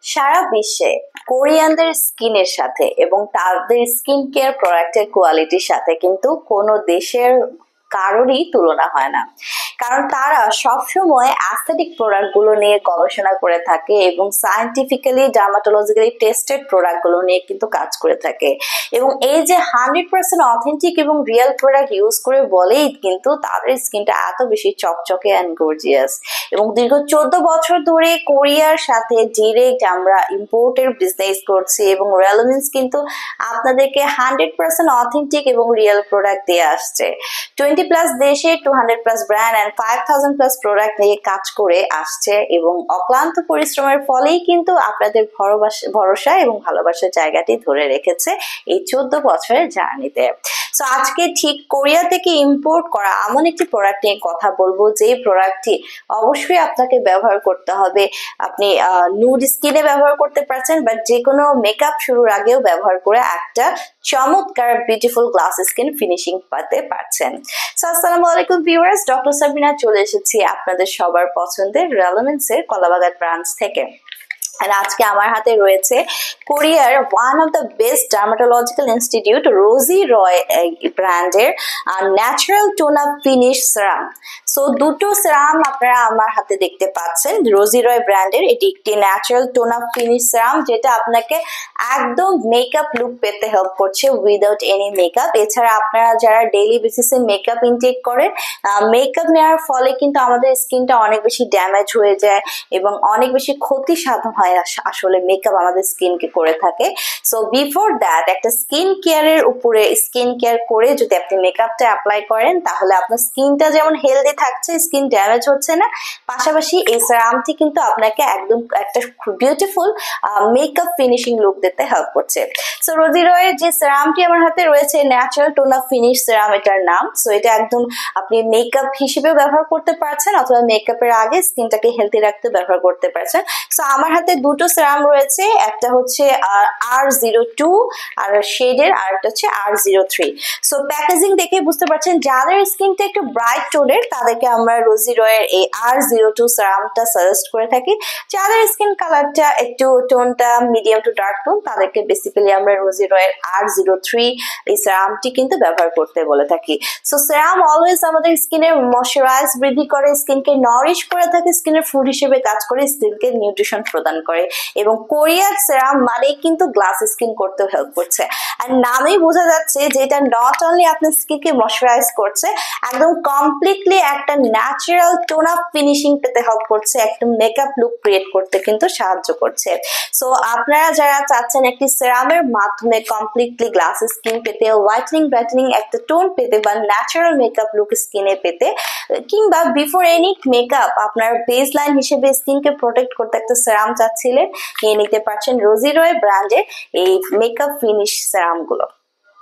সারা বিশ্বে কোরিয়ানদের স্কিনের সাথে এবং তাদের স্কিন কেয়ার প্রোডাক্টের কোয়ালিটির সাথে কিন্তু কোনো দেশের কারোরই তুলনা হয় না, কারণ তারা সবসময় অ্যাস্থেটিক প্রোডাক্টগুলো নিয়ে গবেষণা করে থাকে এবং সায়েন্টিফিক্যালি ডার্মাটোলজিক্যালি টেস্টেড প্রোডাক্টগুলো নিয়ে কিন্তু কাজ করে থাকে। এবং এই যে 100% অথেন্টিক এবং রিয়েল প্রোডাক্ট ইউজ করে বলেই কিন্তু তাদের স্কিনটা এত বেশি চকচকে অ্যান্ড গর্জিয়াস। এবং দীর্ঘ 14 বছর ধরে কোরিয়ার সাথে ডিরেক্ট আমরা ইম্পোর্টের বিজনেস করছি এবং রেলোনিন্স কিন্তু আপনাদেরকে 100% অথেন্টিক এবং রিয়েল প্রোডাক্ট দিয়ে আসছে। 20+ দেশে 200+ ব্র্যান্ড অ্যান্ড 5000+ প্রোডাক্ট নিয়ে কাজ করে আসছে এবং অক্লান্ত পরিশ্রমের ফলেই কিন্তু আপনাদের ভরসা এবং ভালোবাসার জায়গাটি ধরে রেখেছে এই 14 বছরের জার্নিতে। সো আজকে ঠিক কোরিয়া থেকে ইম্পোর্ট করা এমন একটি প্রোডাক্ট নিয়ে কথা বলবো, যে প্রোডাক্টটি অবশ্যই আপনাকে ব্যবহার করতে হবে। আপনি নুড স্কিনে ব্যবহার করতে পারছেন, বাট যে কোনো মেকআপ শুরুর আগেও ব্যবহার করে একটা চমৎকার বিউটিফুল গ্লাস স্কিন ফিনিশিং পেতে পারছেন। সো আসসালামু আলাইকুম ভিউয়ার্স, ডক্টর সাবিনা চলে এসেছি আপনাদের সবার পছন্দের রেলোনেন্সের কলাবাগান ব্রাঞ্চ থেকে। আর আজকে আমার হাতে রয়েছে কোরিয়ার one of the best dermatological institute রোজি রয় ব্র্যান্ডের natural tone up finish serum. So দুটো সেরাম আপনারা আমার হাতে দেখতে পাচ্ছেন রোজি রয় ব্র্যান্ডের। এটি একটি ন্যাচারাল টোন আপ ফিনিশ সেরাম, যেটা আপনাকে একদম মেকআপ লুক পেতে হেল্প করছে উইদাউট এনি মেকআপ। এছাড়া আপনারা যারা ডেইলি বেসিসে মেকআপ ইনটেক করেন, মেকআপ নেওয়ার ফলে কিন্তু আমাদের স্কিনটা অনেক বেশি ড্যামেজ হয়ে যায় এবং অনেক বেশি ক্ষতি সাধন হয় আসলে মেকআপ আমাদের স্কিনকে করে থাকে। সো বিফোর দ্যাট একটা স্কিন কেয়ারের উপরে স্কিন কেয়ার করে যদি আপনি মেকআপটা অ্যাপ্লাই করেন, তাহলে আপনার স্কিনটা যেমন হেলদি থাকছে, স্কিন ড্যামেজ হচ্ছে না, পাশাপাশি এই সেরামটি কিন্তু আপনাকে একদম একটা বিউটিফুল মেকআপ ফিনিশিং লুক দিতে হেল্প করছে। সো রোজি রয়ের যে সেরামটি আমার হাতে রয়েছে ন্যাচারাল টোন আপ ফিনিশ সেরাম এটার নাম। সো এটা একদম আপনি মেকআপ হিসেবেও ব্যবহার করতে পারছেন অথবা মেকআপের আগে স্কিনটাকে হেলদি রাখতে ব্যবহার করতে পারছেন। সো আমার হাতে দুটো সেরাম রয়েছে, একটা হচ্ছে R02 আর শেডের, আর একটা হচ্ছে R03। সো প্যাকেজিং দেখে বুঝতে পারছেন যাদের স্কিনটা একটু ব্রাইট টোনের তাদেরকে আমরা রোজি রয়ের এই R02 সেরামটা সাজেস্ট করে থাকি। যাদের স্কিন কালারটা একটু টোনটা মিডিয়াম টু ডার্ক টোন তাদেরকে বেসিক্যালি আমরা রোজি রয়ের R03 এই সেরামটি কিন্তু ব্যবহার করতে বলে থাকি। সো সেরাম অলওয়েজ আমাদের স্কিনের ময়শ্চারাইজ বৃদ্ধি করে, স্কিনকে নরিশ করে থাকে, স্কিনের ফুড হিসেবে কাজ করে, স্কিনকে নিউট্রিশন প্রদান করে। এবং কোরিয়ার সেরাম মানেই কিন্তু গ্লাস স্কিন করতেও হেল্প করছে। আর নামেই বোঝা যাচ্ছে যে এটা নট অনলি আপনার স্কিনকে ময়শ্চারাইজ করছে, একদম কমপ্লিটলি একটা ন্যাচারাল টোন আপ ফিনিশিং পেতে হেল্প করছে, একটা মেকআপ লুক ক্রিয়েট করতে কিন্তু সাহায্য করছে। সো আপনারা যারা চাচ্ছেন একটি সেরামের মাধ্যমে কমপ্লিটলি গ্লাস স্কিন পেতে, হোয়াইটনিং ব্রাইটনিং একটা টোন পেতে বা ন্যাচারাল মেকআপ লুক স্কিনে পেতে, কিংবা বিফোর এনি মেকআপ আপনার বেস লাইন হিসেবে স্কিনকে প্রোটেক্ট করতে একটা সেরাম চাচ্ছিলেন, নিয়ে নিতে পারছেন রোজি রয় ব্র্যান্ডের এই মেকআপ ফিনিশ সেরামগুলো।